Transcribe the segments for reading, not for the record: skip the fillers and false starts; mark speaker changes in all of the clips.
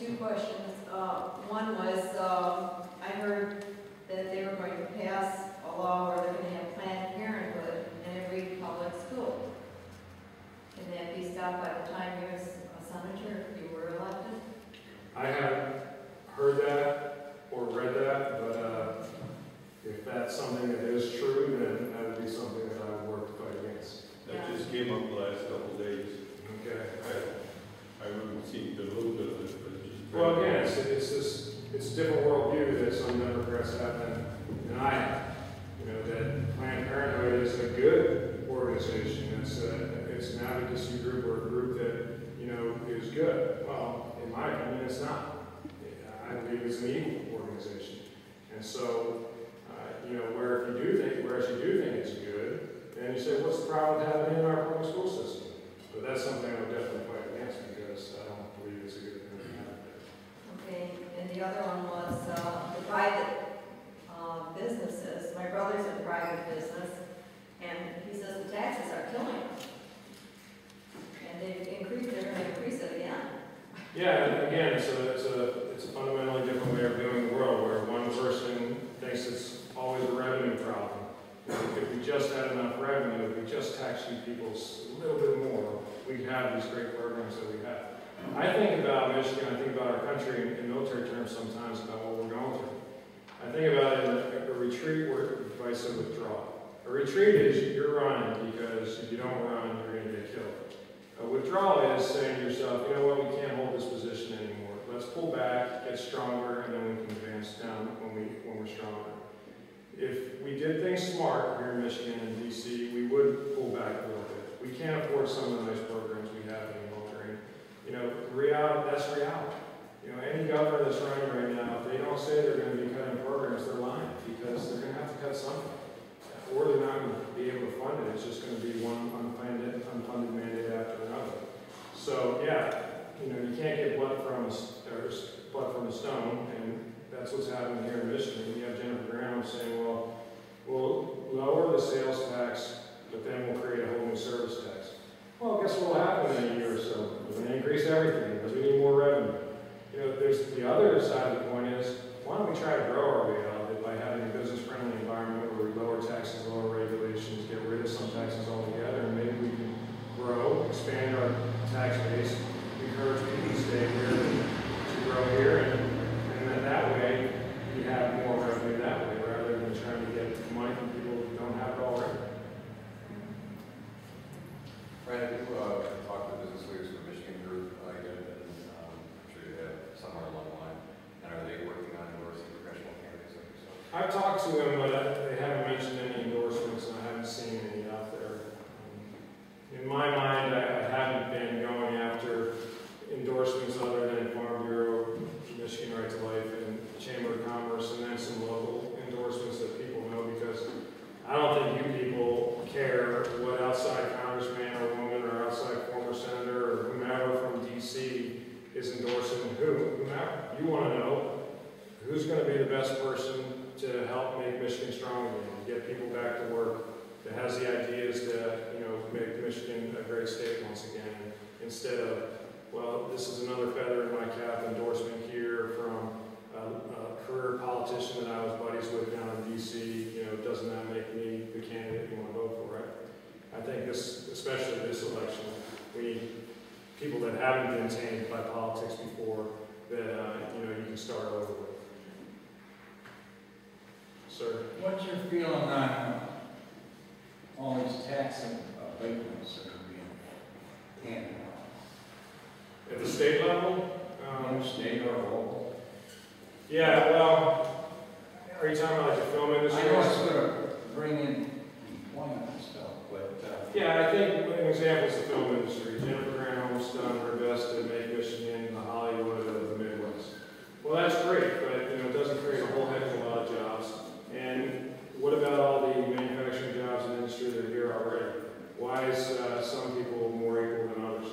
Speaker 1: two questions. One was, I heard that they were going to pass a law where they're going to have Planned Parenthood in every public school. Can that be stopped by the time you're a senator if you were elected?
Speaker 2: I haven't heard that or read that, but if that's something that is true, then that would be something that I would work to fight against.
Speaker 3: That just came up the last couple of days.
Speaker 2: Okay.
Speaker 3: I haven't seen a little bit of it, but it's just.
Speaker 2: Well, again, it's a different worldview that some Democrats have than I have. You know, that Planned Parenthood is a good organization. It's an advocacy group or a group that, you know, is good. Well, in my opinion, it's not. I believe it's an evil organization. And so, you know, whereas you do think it's good, then you say, what's the problem with having it in our public school system? But that's something I would definitely fight against because I don't believe it's a good thing to have there.
Speaker 1: Okay, and the other one was the private businesses. My brother's in private business, and he says the taxes are killing him. And they're going to increase it again. Yeah,
Speaker 2: and again, it's a fundamentally different way of viewing the world where one person thinks it's always a revenue problem. If we just had enough revenue, if we just taxed you people a little bit more, we'd have these great programs that we have. I think about Michigan, I think about our country in military terms sometimes about what we're going through. I think about it in a retreat where vice a withdrawal. A retreat is you're running because if you don't run, you're going to get killed. A withdrawal is saying to yourself, you know what, we can't hold this position anymore. Let's pull back, get stronger, and then we can advance down when we're stronger. If we did things smart here in Michigan and DC, we would pull back a little bit. We can't afford some of the nice programs we have any longer. And, you know, that's reality. You know, any governor that's running right now, if they don't say they're going to be cutting programs, they're lying because they're going to have to cut something. Or they're not going to be able to fund it. It's just going to be one unfunded mandate after another. So, yeah, you know, you can't get blood from a stone, and that's what's happening here in Michigan. You have Jennifer Graham saying, well, we'll lower the sales tax, but then we'll create a whole new service tax. Well, guess what will happen in a year or so? We're going to increase everything because we need more revenue. You know, there's the other side of the coin is, why don't we try to grow our way out of it by having a business-friendly environment where we lower taxes, lower regulations, get rid of some taxes altogether, and maybe we can grow, expand our tax base, encourage people to stay here, to grow here, and then that way you have more revenue that way, rather than trying to get money from people who don't have it already.
Speaker 4: Right, I do talk to business leaders from Michigan Group again, and I'm sure you have somewhere along the line. And are they working on endorsing professional candidates like yourself?
Speaker 2: I've talked to them, but they haven't mentioned any endorsements, and I haven't seen any out there. In my mind, I haven't been going after endorsements other than Farm Bureau, Michigan Right to Life, and Chamber of Commerce, and then some local endorsements that people know, because I don't think you people care what outside congressman or woman or outside former senator or whomever from D.C. is endorsing whomever. You want to know who's going to be the best person to help make Michigan strong again, get people back to work, that has the ideas to, you know, make Michigan a great state once again, instead of, well, this is another feather in my cap endorsement here from a career politician that I was buddies with down in D.C. You know, doesn't that make me the candidate you want to vote for, right? I think this, especially this election, we need people that haven't been tainted by politics before that, you know, you can start over with. Sir?
Speaker 5: What's your feeling on all these tax abatements that are being handed out?
Speaker 2: At the state level?
Speaker 5: State or local?
Speaker 2: Yeah, well, are you talking about like the film industry?
Speaker 5: I know it's going to bring in employment and stuff, but...
Speaker 2: yeah, I think an example is the film industry. Jennifer Granholm's done her best to make Michigan the Hollywood of the Midwest. Well, that's great, but you know, it doesn't create a whole heck of a lot of jobs. And what about all the manufacturing jobs in the industry that are here already? Why is some people more equal than others?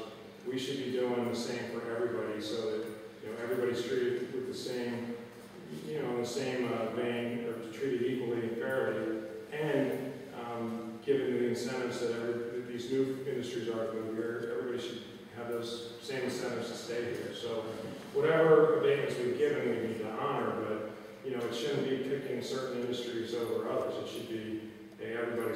Speaker 2: We should be doing the same for everybody, so that, you know, everybody's treated with the same, you know, in the same vein, or treated equally and fairly, and given the incentives that these new industries are to move here, everybody should have those same incentives to stay here. So whatever abatements we've given, we need to honor, but, you know, it shouldn't be picking certain industries over others. It should be, hey, everybody